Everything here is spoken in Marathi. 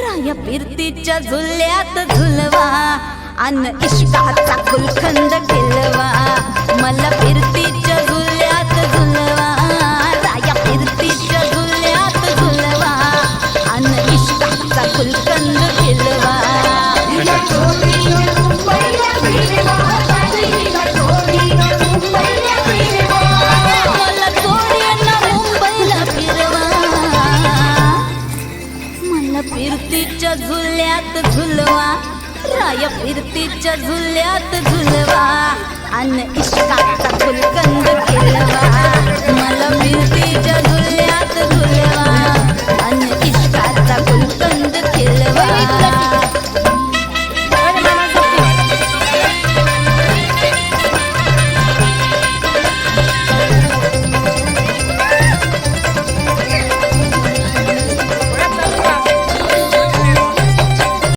राया फिरतीच्या झुल्यात झुलवा अन इश्काचा गुलखंद खिलवा मला फिरतीच्या झुल्यात झुलवा राया फिरतीच्या झुल्यात झुलवा अन इश्काचा गुलखंद खिलवा फिरतीच्या झुल्यात झुलवा राया फिरतीच्या झुल्यात झुलवा अन इश्काचा गुलकंद खिलवा मला फिरतीच्या झुल्यात झुलवा अन इश्काचा गुलकंद खिलवा